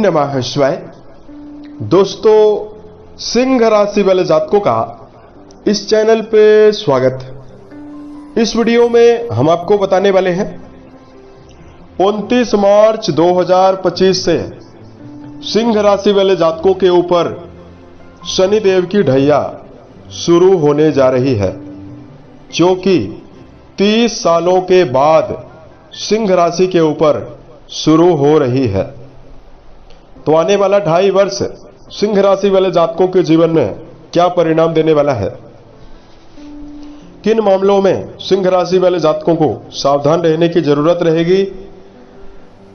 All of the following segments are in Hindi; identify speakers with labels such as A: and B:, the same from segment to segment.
A: नमः शिवाय। दोस्तों, सिंह राशि वाले जातकों का इस चैनल पे स्वागत। इस वीडियो में हम आपको बताने वाले हैं 29 मार्च 2025 से सिंह राशि वाले जातकों के ऊपर शनिदेव की ढैया शुरू होने जा रही है, जो कि 30 सालों के बाद सिंह राशि के ऊपर शुरू हो रही है। तो आने वाला 2.5 वर्ष सिंह राशि वाले जातकों के जीवन में क्या परिणाम देने वाला है, किन मामलों में सिंह राशि वाले जातकों को सावधान रहने की जरूरत रहेगी,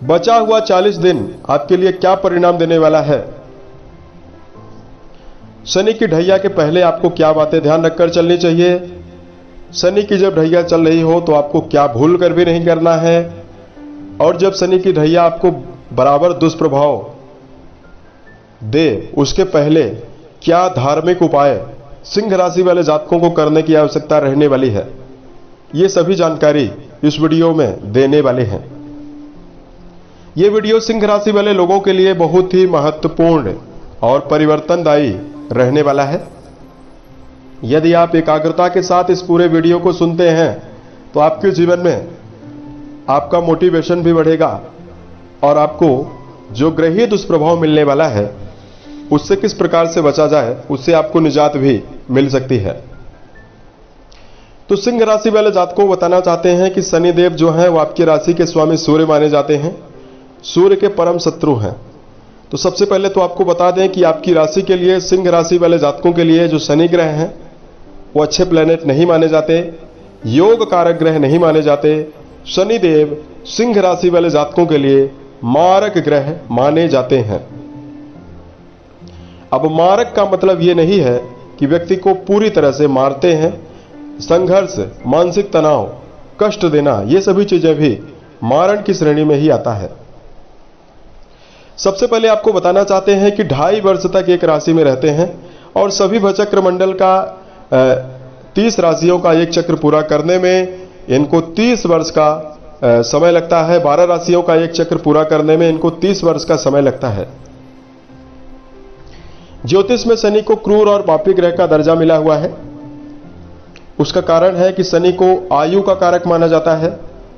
A: बचा हुआ 40 दिन आपके लिए क्या परिणाम देने वाला है, शनि की ढैया के पहले आपको क्या बातें ध्यान रखकर चलनी चाहिए, शनि की जब ढैया चल रही हो तो आपको क्या भूल कर भी नहीं करना है, और जब शनि की ढैया आपको बराबर दुष्प्रभाव दे उसके पहले क्या धार्मिक उपाय सिंह राशि वाले जातकों को करने की आवश्यकता रहने वाली है, ये सभी जानकारी इस वीडियो में देने वाले हैं। ये वीडियो सिंह राशि वाले लोगों के लिए बहुत ही महत्वपूर्ण और परिवर्तनदायी रहने वाला है। यदि आप एकाग्रता के साथ इस पूरे वीडियो को सुनते हैं तो आपके जीवन में आपका मोटिवेशन भी बढ़ेगा और आपको जो ग्रहीय दुष्प्रभाव मिलने वाला है उससे किस प्रकार से बचा जाए, उससे आपको निजात भी मिल सकती है। तो सिंह राशि वाले जातकों को बताना चाहते हैं कि शनिदेव जो हैं वो आपकी राशि के स्वामी सूर्य माने जाते हैं, सूर्य के परम शत्रु हैं। तो सबसे पहले तो आपको बता दें कि आपकी राशि के लिए, सिंह राशि वाले जातकों के लिए जो शनि ग्रह हैं वो अच्छे प्लेनेट नहीं माने जाते, योग कारक ग्रह नहीं माने जाते। शनिदेव सिंह राशि वाले जातकों के लिए मारक ग्रह माने जाते हैं। अब मारक का मतलब यह नहीं है कि व्यक्ति को पूरी तरह से मारते हैं। संघर्ष, मानसिक तनाव, कष्ट देना, ये सभी चीजें भी मारण की श्रेणी में ही आता है। सबसे पहले आपको बताना चाहते हैं कि 2.5 वर्ष तक एक राशि में रहते हैं और सभी भचक्र मंडल का 30 राशियों का एक चक्र पूरा करने में इनको 30 वर्ष का समय लगता है। 12 राशियों का एक चक्र पूरा करने में इनको 30 वर्ष का समय लगता है। ज्योतिष में शनि को क्रूर और पापी ग्रह का दर्जा मिला हुआ है। उसका कारण है कि शनि को आयु का कारक माना जाता है,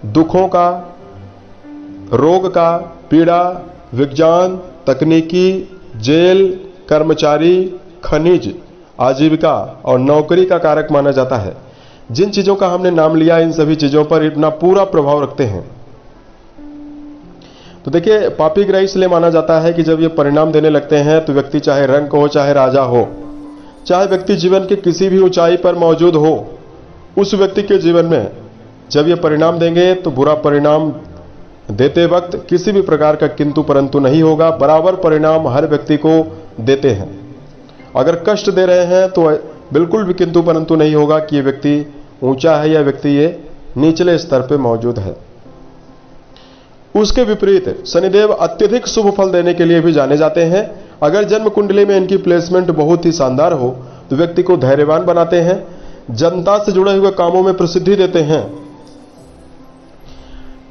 A: दुखों का, रोग का, पीड़ा, विज्ञान, तकनीकी, जेल, कर्मचारी, खनिज, आजीविका और नौकरी का कारक माना जाता है। जिन चीजों का हमने नाम लिया इन सभी चीजों पर इतना पूरा प्रभाव रखते हैं। तो देखिए, पापी ग्रह इसलिए माना जाता है कि जब ये परिणाम देने लगते हैं तो व्यक्ति चाहे रंक हो, चाहे राजा हो, चाहे व्यक्ति जीवन के किसी भी ऊंचाई पर मौजूद हो, उस व्यक्ति के जीवन में जब ये परिणाम देंगे तो बुरा परिणाम देते वक्त किसी भी प्रकार का किंतु परंतु नहीं होगा। बराबर परिणाम हर व्यक्ति को देते हैं। अगर कष्ट दे रहे हैं तो बिल्कुल भी किंतु परंतु नहीं होगा कि ये व्यक्ति ऊंचा है या व्यक्ति ये निचले स्तर पर मौजूद है। उसके विपरीत शनिदेव अत्यधिक शुभ फल देने के लिए भी जाने जाते हैं। अगर जन्म कुंडली में इनकी प्लेसमेंट बहुत ही शानदार हो तो व्यक्ति को धैर्यवान बनाते हैं, जनता से जुड़े हुए कामों में प्रसिद्धि देते हैं,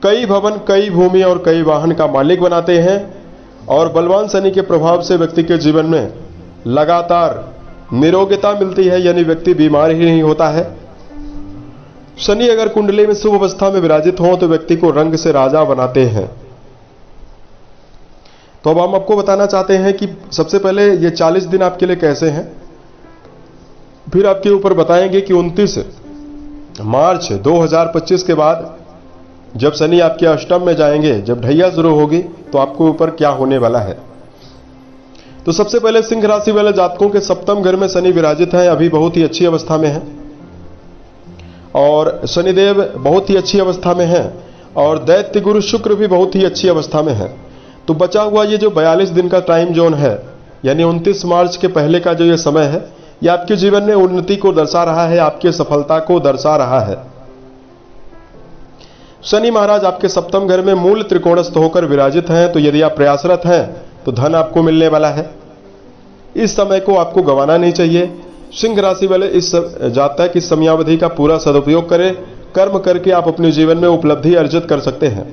A: कई भवन, कई भूमि और कई वाहन का मालिक बनाते हैं। और बलवान शनि के प्रभाव से व्यक्ति के जीवन में लगातार निरोगता मिलती है, यानी व्यक्ति बीमार ही नहीं होता है। शनि अगर कुंडली में शुभ अवस्था में विराजित हो तो व्यक्ति को रंग से राजा बनाते हैं। तो अब हम आपको बताना चाहते हैं कि सबसे पहले ये 40 दिन आपके लिए कैसे हैं, फिर आपके ऊपर बताएंगे कि 29 मार्च 2025 के बाद जब शनि आपके अष्टम में जाएंगे, जब ढैया शुरू होगी तो आपके ऊपर क्या होने वाला है। तो सबसे पहले सिंह राशि वाले जातकों के सप्तम घर में शनि विराजित है, अभी बहुत ही अच्छी अवस्था में है और शनिदेव बहुत ही अच्छी अवस्था में है और दैत्य गुरु शुक्र भी बहुत ही अच्छी अवस्था में है। तो बचा हुआ ये जो 42 दिन का टाइम जोन है, यानी 29 मार्च के पहले का जो ये समय है, ये आपके जीवन में उन्नति को दर्शा रहा है, आपकी सफलता को दर्शा रहा है। शनि महाराज आपके सप्तम घर में मूल त्रिकोणस्थ होकर विराजित हैं, तो यदि आप प्रयासरत हैं तो धन आपको मिलने वाला है। इस समय को आपको गंवाना नहीं चाहिए। सिंह राशि वाले इस जातक इस समयावधि का पूरा सदुपयोग करें। कर्म करके आप अपने जीवन में उपलब्धि अर्जित कर सकते हैं।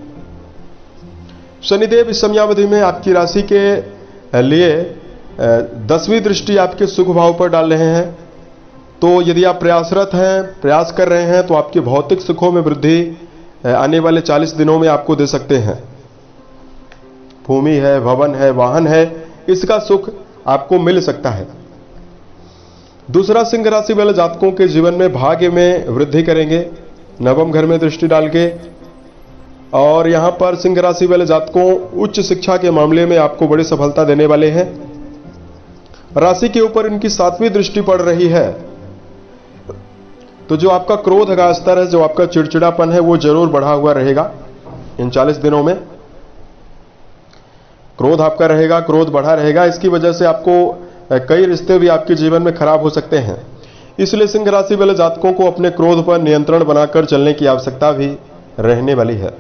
A: शनिदेव इस समयावधि में आपकी राशि के लिए 10वीं दृष्टि आपके सुख भाव पर डाल रहे हैं। तो यदि आप प्रयासरत हैं, प्रयास कर रहे हैं, तो आपके भौतिक सुखों में वृद्धि आने वाले 40 दिनों में आपको दे सकते हैं। भूमि है, भवन है, वाहन है, इसका सुख आपको मिल सकता है। दूसरा, सिंह राशि वाले जातकों के जीवन में भाग्य में वृद्धि करेंगे नवम घर में दृष्टि डाल के। और यहां पर सिंह राशि वाले जातकों उच्च शिक्षा के मामले में आपको बड़ी सफलता देने वाले हैं। राशि के ऊपर इनकी 7वीं दृष्टि पड़ रही है, तो जो आपका क्रोध का स्तर है, जो आपका चिड़चिड़ापन है, वो जरूर बढ़ा हुआ रहेगा इन 40 दिनों में। क्रोध आपका रहेगा, क्रोध बढ़ा रहेगा। इसकी वजह से आपको कई रिश्ते भी आपके जीवन में खराब हो सकते हैं। इसलिए सिंह राशि वाले जातकों को अपने क्रोध पर नियंत्रण बनाकर चलने की आवश्यकता भी रहने वाली है।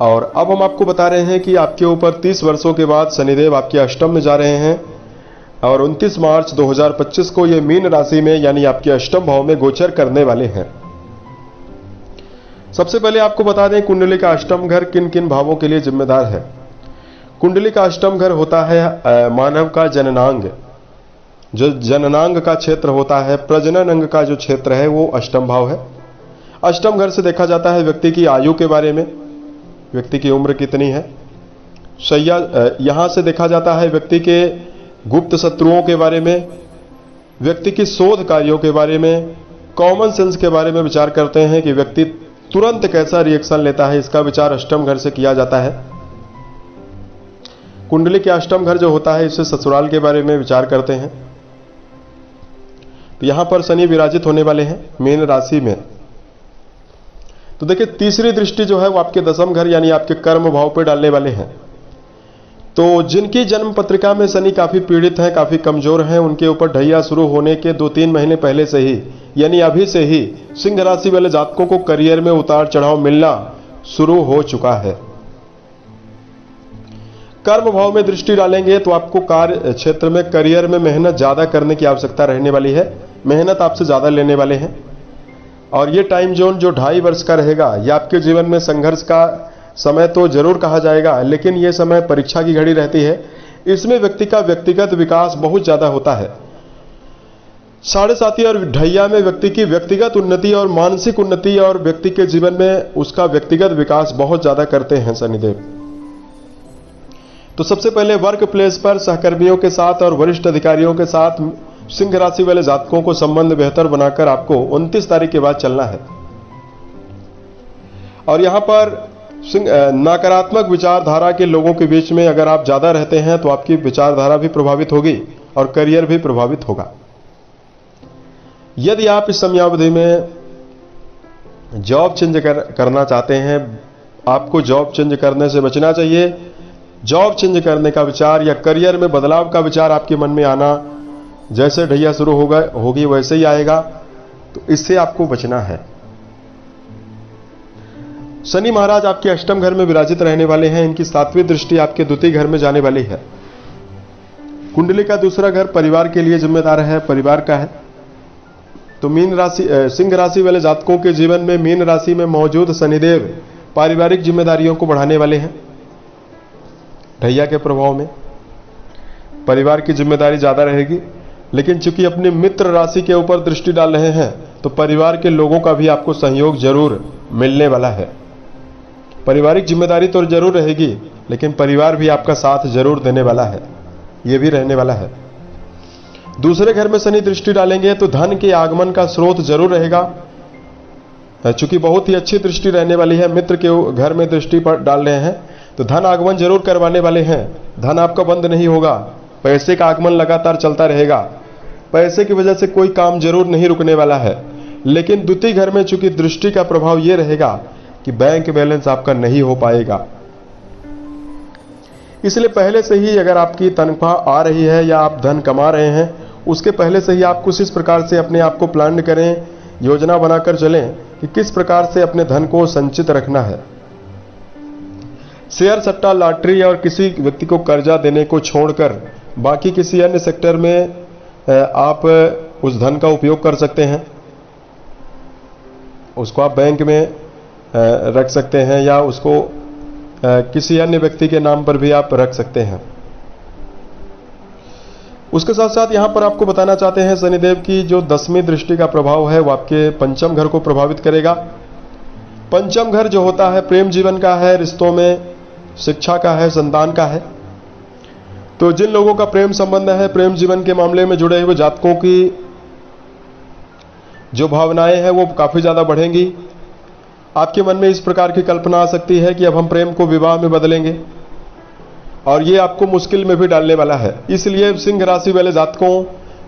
A: और अब हम आपको बता रहे हैं कि आपके ऊपर 30 वर्षों के बाद शनिदेव आपके अष्टम में जा रहे हैं और 29 मार्च 2025 को ये मीन राशि में यानी आपके अष्टम भाव में गोचर करने वाले हैं। सबसे पहले आपको बता दें कुंडली का अष्टम घर किन किन भावों के लिए जिम्मेदार है। कुंडली का अष्टम घर होता है मानव का जननांग, जो जननांग का क्षेत्र होता है, प्रजनन अंग का जो क्षेत्र है वो अष्टम भाव है। अष्टम घर से देखा जाता है व्यक्ति की आयु के बारे में, व्यक्ति की उम्र कितनी है। शैया यहां से देखा जाता है व्यक्ति के गुप्त शत्रुओं के बारे में, व्यक्ति की शोध कार्यों के बारे में, कॉमन सेंस के बारे में विचार करते हैं कि व्यक्ति तुरंत कैसा रिएक्शन लेता है, इसका विचार अष्टम घर से किया जाता है। कुंडली के अष्टम घर जो होता है इससे ससुराल के बारे में विचार करते हैं। तो यहां पर शनि विराजित होने वाले हैं मीन राशि में। तो देखिए तीसरी दृष्टि जो है वो आपके दसम घर यानी आपके कर्म भाव पर डालने वाले हैं। तो जिनकी जन्म पत्रिका में शनि काफी पीड़ित हैं, काफी कमजोर हैं, उनके ऊपर ढैया शुरू होने के 2-3 महीने पहले से ही यानी अभी से ही सिंह राशि वाले जातकों को करियर में उतार चढ़ाव मिलना शुरू हो चुका है। कर्म भाव में दृष्टि डालेंगे तो आपको कार्य क्षेत्र में, करियर में मेहनत ज्यादा करने की आवश्यकता रहने वाली है। मेहनत आपसे ज्यादा लेने वाले हैं। और ये टाइम जोन जो 2.5 वर्ष का रहेगा, यह आपके जीवन में संघर्ष का समय तो जरूर कहा जाएगा, लेकिन यह समय परीक्षा की घड़ी रहती है। इसमें व्यक्ति का व्यक्तिगत विकास बहुत ज्यादा होता है। 7.5 और ढैया में व्यक्ति की व्यक्तिगत उन्नति और मानसिक उन्नति और व्यक्ति के जीवन में उसका व्यक्तिगत विकास बहुत ज्यादा करते हैं शनिदेव। तो सबसे पहले वर्क प्लेस पर सहकर्मियों के साथ और वरिष्ठ अधिकारियों के साथ सिंह राशि वाले जातकों को संबंध बेहतर बनाकर आपको 29 तारीख के बाद चलना है। और यहां पर नकारात्मक विचारधारा के लोगों के बीच में अगर आप ज्यादा रहते हैं तो आपकी विचारधारा भी प्रभावित होगी और करियर भी प्रभावित होगा। यदि आप इस समयावधि में जॉब चेंज करना चाहते हैं, आपको जॉब चेंज करने से बचना चाहिए। जॉब चेंज करने का विचार या करियर में बदलाव का विचार आपके मन में आना जैसे ढैया शुरू होगी वैसे ही आएगा, तो इससे आपको बचना है। शनि महाराज आपके अष्टम घर में विराजित रहने वाले हैं। इनकी 7वीं दृष्टि आपके द्वितीय घर में जाने वाली है। कुंडली का दूसरा घर परिवार के लिए जिम्मेदार है, परिवार का है। तो मीन राशि सिंह राशि वाले जातकों के जीवन में मीन राशि में मौजूद शनिदेव पारिवारिक जिम्मेदारियों को बढ़ाने वाले हैं। ढैया के प्रभाव में परिवार की जिम्मेदारी ज्यादा रहेगी, लेकिन चूंकि अपनी मित्र राशि के ऊपर दृष्टि डाल रहे हैं तो परिवार के लोगों का भी आपको सहयोग जरूर मिलने वाला है। पारिवारिक जिम्मेदारी तो जरूर रहेगी, लेकिन परिवार भी आपका साथ जरूर देने वाला है, यह भी रहने वाला है। दूसरे घर में शनि दृष्टि डालेंगे तो धन के आगमन का स्रोत जरूर रहेगा। चूंकि बहुत ही अच्छी दृष्टि रहने वाली है, मित्र के घर में दृष्टि पर डाल रहे हैं तो धन आगमन जरूर करवाने वाले हैं। धन आपका बंद नहीं होगा, पैसे का आगमन लगातार चलता रहेगा। पैसे की वजह से कोई काम जरूर नहीं रुकने वाला है। लेकिन द्वितीय घर में चूंकि दृष्टि का प्रभाव यह रहेगा कि बैंक बैलेंस आपका नहीं हो पाएगा। इसलिए पहले से ही अगर आपकी तनख्वाह आ रही है या आप धन कमा रहे हैं, उसके पहले से ही आप कुछ इस प्रकार से अपने आप को प्लान करें, योजना बनाकर चलें कि किस प्रकार से अपने धन को संचित रखना है। शेयर, सट्टा, लॉटरी और किसी व्यक्ति को कर्जा देने को छोड़कर बाकी किसी अन्य सेक्टर में आप उस धन का उपयोग कर सकते हैं। उसको आप बैंक में रख सकते हैं या उसको किसी अन्य व्यक्ति के नाम पर भी आप रख सकते हैं। उसके साथ साथ यहां पर आपको बताना चाहते हैं शनिदेव की जो 10वीं दृष्टि का प्रभाव है वो आपके पंचम घर को प्रभावित करेगा। पंचम घर जो होता है प्रेम जीवन का है, रिश्तों में, शिक्षा का है, संतान का है। तो जिन लोगों का प्रेम संबंध है, प्रेम जीवन के मामले में जुड़े हुए जातकों की जो भावनाएं हैं वो काफी ज्यादा बढ़ेंगी। आपके मन में इस प्रकार की कल्पना आ सकती है कि अब हम प्रेम को विवाह में बदलेंगे, और ये आपको मुश्किल में भी डालने वाला है। इसलिए सिंह राशि वाले जातकों,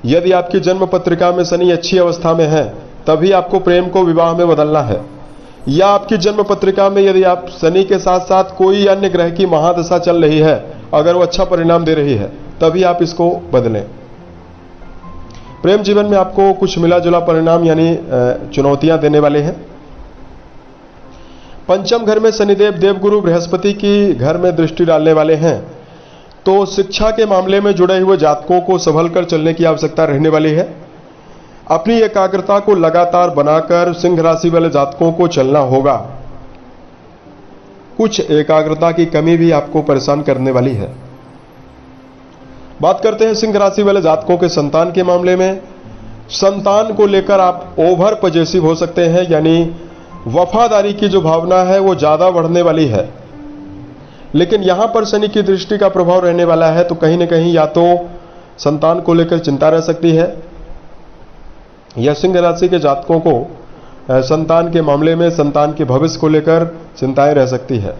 A: यदि आपकी जन्म पत्रिका में शनि अच्छी अवस्था में है तभी आपको प्रेम को विवाह में बदलना है, या आपकी जन्म पत्रिका में यदि आप शनि के साथ साथ कोई अन्य ग्रह की महादशा चल रही है, अगर वो अच्छा परिणाम दे रही है, तभी आप इसको बदलें। प्रेम जीवन में आपको कुछ मिला जुला परिणाम यानी चुनौतियां देने वाले हैं। पंचम घर में शनिदेव देवगुरु बृहस्पति की घर में दृष्टि डालने वाले हैं, तो शिक्षा के मामले में जुड़े हुए जातकों को संभल कर चलने की आवश्यकता रहने वाली है। अपनी एकाग्रता को लगातार बनाकर सिंह राशि वाले जातकों को चलना होगा। कुछ एकाग्रता की कमी भी आपको परेशान करने वाली है। बात करते हैं सिंह राशि वाले जातकों के संतान के मामले में। संतान को लेकर आप ओवर पॉजिटिव हो सकते हैं, यानी वफादारी की जो भावना है वो ज्यादा बढ़ने वाली है। लेकिन यहां पर शनि की दृष्टि का प्रभाव रहने वाला है, तो कहीं ना कहीं या तो संतान को लेकर चिंता रह सकती है, या सिंह राशि के जातकों को संतान के मामले में संतान के भविष्य को लेकर चिंताएं रह सकती है।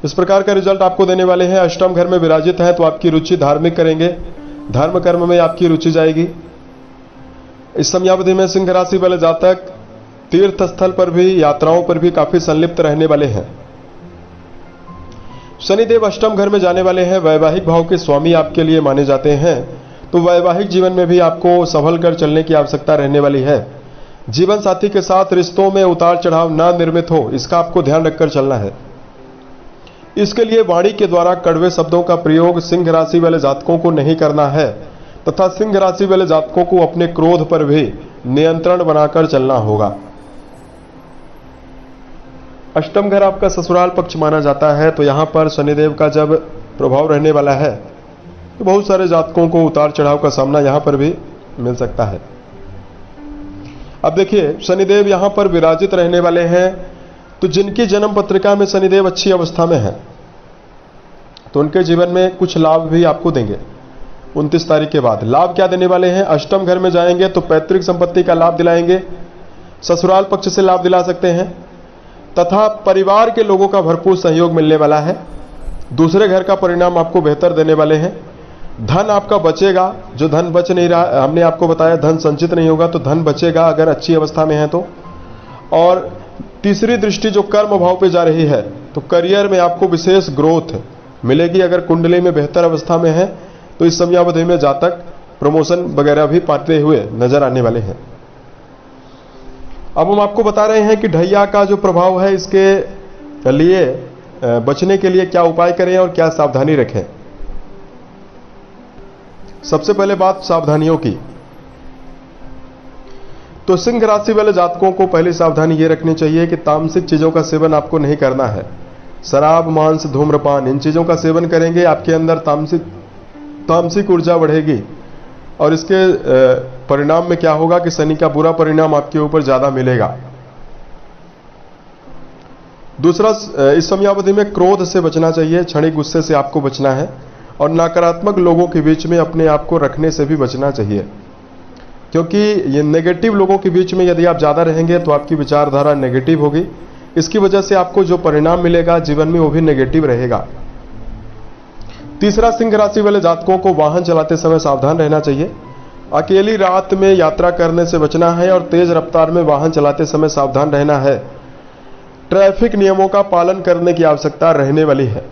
A: इस प्रकार का रिजल्ट आपको देने वाले हैं। अष्टम घर में विराजित है तो आपकी रुचि धार्मिक करेंगे, धर्म कर्म में आपकी रुचि जाएगी। इस समयावधि में सिंह राशि वाले जातक तीर्थ स्थल पर भी, यात्राओं पर भी काफी संलिप्त रहने वाले हैं। शनिदेव अष्टम घर में जाने वाले हैं, वैवाहिक भाव के स्वामी आपके लिए माने जाते हैं, तो वैवाहिक जीवन में भी आपको संभल कर चलने की आवश्यकता रहने वाली है। जीवन साथी के साथ रिश्तों में उतार चढ़ाव ना निर्मित हो, इसका आपको ध्यान रखकर चलना है। इसके लिए वाणी के द्वारा कड़वे शब्दों का प्रयोग सिंह राशि वाले जातकों को नहीं करना है, तथा सिंह राशि वाले जातकों को अपने क्रोध पर भी नियंत्रण बनाकर चलना होगा। अष्टम घर आपका ससुराल पक्ष माना जाता है, तो यहां पर शनिदेव का जब प्रभाव रहने वाला है तो बहुत सारे जातकों को उतार चढ़ाव का सामना यहां पर भी मिल सकता है। अब देखिए, शनिदेव यहां पर विराजित रहने वाले हैं, तो जिनकी जन्म पत्रिका में शनिदेव अच्छी अवस्था में है तो उनके जीवन में कुछ लाभ भी आपको देंगे। 29 तारीख के बाद लाभ क्या देने वाले हैं? अष्टम घर में जाएंगे तो पैतृक संपत्ति का लाभ दिलाएंगे, ससुराल पक्ष से लाभ दिला सकते हैं, तथा परिवार के लोगों का भरपूर सहयोग मिलने वाला है। दूसरे घर का परिणाम आपको बेहतर देने वाले हैं। धन आपका बचेगा, जो धन बच नहीं रहा, हमने आपको बताया धन संचित नहीं होगा, तो धन बचेगा अगर अच्छी अवस्था में है तो। और तीसरी दृष्टि जो कर्म भाव पे जा रही है, तो करियर में आपको विशेष ग्रोथ मिलेगी। अगर कुंडली में बेहतर अवस्था में है तो इस समयावधि में जातक प्रमोशन वगैरह भी पाते हुए नजर आने वाले हैं। अब हम आपको बता रहे हैं कि ढैया का जो प्रभाव है, इसके लिए बचने के लिए क्या उपाय करें और क्या सावधानी रखें। सबसे पहले बात सावधानियों की, तो सिंह राशि वाले जातकों को पहली सावधानी ये रखनी चाहिए कि तामसिक चीजों का सेवन आपको नहीं करना है। शराब, मांस, धूम्रपान, इन चीजों का सेवन करेंगे आपके अंदर तामसिक ऊर्जा बढ़ेगी, और इसके परिणाम में क्या होगा कि शनि का बुरा परिणाम आपके ऊपर ज्यादा मिलेगा। दूसरा, इस समयावधि में क्रोध से बचना चाहिए, क्षणिक गुस्से से आपको बचना है, और नकारात्मक लोगों के बीच में अपने आप को रखने से भी बचना चाहिए, क्योंकि ये नेगेटिव लोगों के बीच में यदि आप ज्यादा रहेंगे तो आपकी विचारधारा नेगेटिव होगी। इसकी वजह से आपको जो परिणाम मिलेगा जीवन में वो भी नेगेटिव रहेगा। तीसरा, सिंह राशि वाले जातकों को वाहन चलाते समय सावधान रहना चाहिए। अकेली रात में यात्रा करने से बचना है, और तेज रफ्तार में वाहन चलाते समय सावधान रहना है। ट्रैफिक नियमों का पालन करने की आवश्यकता रहने वाली है।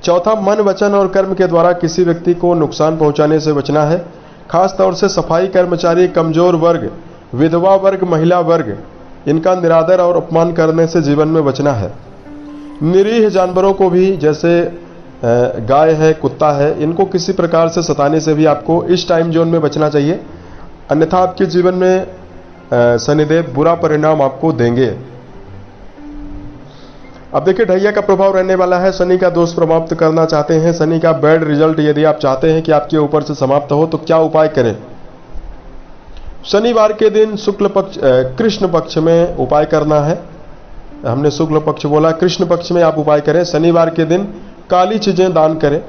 A: चौथा, मन, वचन और कर्म के द्वारा किसी व्यक्ति को नुकसान पहुंचाने से बचना है। खास तौर से सफाई कर्मचारी, कमजोर वर्ग, विधवा वर्ग, महिला वर्ग, इनका निरादर और अपमान करने से जीवन में बचना है। निरीह जानवरों को भी, जैसे गाय है, कुत्ता है, इनको किसी प्रकार से सताने से भी आपको इस टाइम जोन में बचना चाहिए, अन्यथा आपके जीवन में शनिदेव बुरा परिणाम आपको देंगे। अब देखिए ढैया का प्रभाव रहने वाला है, शनि का दोष समाप्त करना चाहते हैं, शनि का बैड रिजल्ट यदि आप चाहते हैं कि आपके ऊपर से समाप्त हो तो क्या उपाय करें। शनिवार के दिन शुक्ल पक्ष कृष्ण पक्ष में उपाय करना है। हमने शुक्ल पक्ष बोला, कृष्ण पक्ष में आप उपाय करें। शनिवार के दिन काली चीजें दान करें,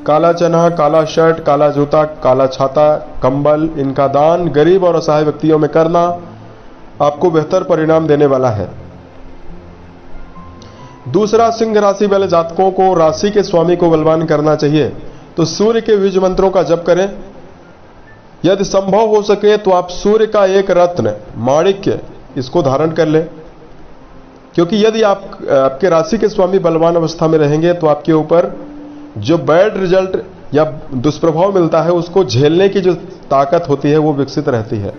A: काला चना, काला शर्ट, काला जूता, काला छाता, कंबल, इनका दान गरीब और असहाय व्यक्तियों में करना आपको बेहतर परिणाम देने वाला है। दूसरा, सिंह राशि वाले जातकों को राशि के स्वामी को बलवान करना चाहिए, तो सूर्य के बीज मंत्रों का जप करें। यदि संभव हो सके तो आप सूर्य का एक रत्न माणिक्य इसको धारण कर लें, क्योंकि यदि आपके राशि के स्वामी बलवान अवस्था में रहेंगे तो आपके ऊपर जो बैड रिजल्ट या दुष्प्रभाव मिलता है उसको झेलने की जो ताकत होती है वो विकसित रहती है।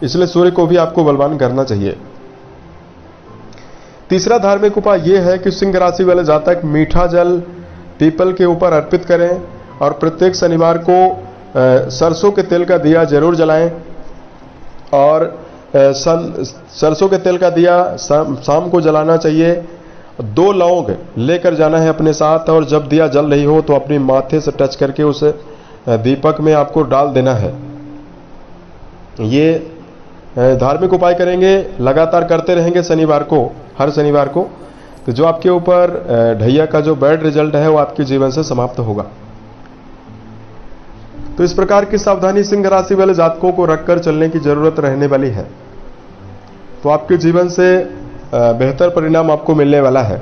A: इसलिए सूर्य को भी आपको बलवान करना चाहिए। तीसरा धार्मिक उपाय यह है कि सिंह राशि वाले जातक मीठा जल पीपल के ऊपर अर्पित करें और प्रत्येक शनिवार को सरसों के तेल का दिया जरूर जलाएं और सरसों के तेल का दिया शाम को जलाना चाहिए। 2 लौंग लेकर जाना है अपने साथ और जब दिया जल रही हो तो अपने माथे से टच करके उस दीपक में आपको डाल देना है। ये धार्मिक उपाय करेंगे, लगातार करते रहेंगे शनिवार को, हर शनिवार को, तो जो आपके ऊपर ढैया का जो बैड रिजल्ट है वो आपके जीवन से समाप्त होगा। तो इस प्रकार की सावधानी सिंह राशि वाले जातकों को रखकर चलने की जरूरत रहने वाली है, तो आपके जीवन से बेहतर परिणाम आपको मिलने वाला है।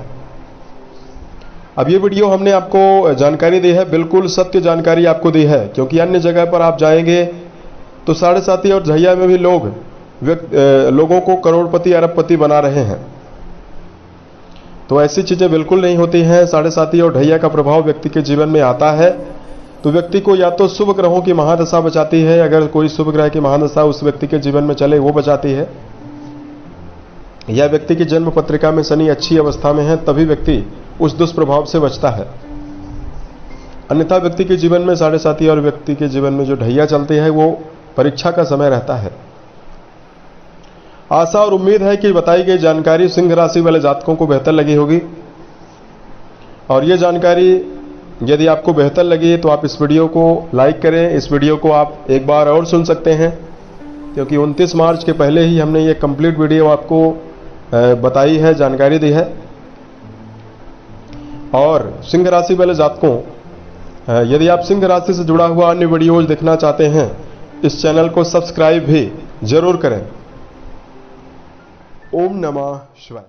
A: अब ये वीडियो हमने आपको जानकारी दी है, बिल्कुल सत्य जानकारी आपको दी है, क्योंकि अन्य जगह पर आप जाएंगे तो 7.5 और ढैया में भी लोगों को करोड़पति अरबपति बना रहे हैं। तो ऐसी चीजें बिल्कुल नहीं होती हैं। 7.5 और ढैया का प्रभाव व्यक्ति के जीवन में आता है तो व्यक्ति को या तो शुभ ग्रहों की महादशा बचाती है, अगर कोई शुभ ग्रह की महादशा उस व्यक्ति के जीवन में चले वो बचाती है, या व्यक्ति की जन्म पत्रिका में शनि अच्छी अवस्था में है तभी व्यक्ति उस दुष्प्रभाव से बचता है। अन्यथा व्यक्ति के जीवन में 7.5 और व्यक्ति के जीवन में जो ढैया चलते हैं वो परीक्षा का समय रहता है। आशा और उम्मीद है कि बताई गई जानकारी सिंह राशि वाले जातकों को बेहतर लगी होगी, और ये जानकारी यदि आपको बेहतर लगी तो आप इस वीडियो को लाइक करें। इस वीडियो को आप एक बार और सुन सकते हैं, क्योंकि 29 मार्च के पहले ही हमने ये कंप्लीट वीडियो आपको बताई है, जानकारी दी है। और सिंह राशि वाले जातकों, यदि आप सिंह राशि से जुड़ा हुआ अन्य वीडियोज देखना चाहते हैं, इस चैनल को सब्सक्राइब भी जरूर करें। ओम नमः शिवाय।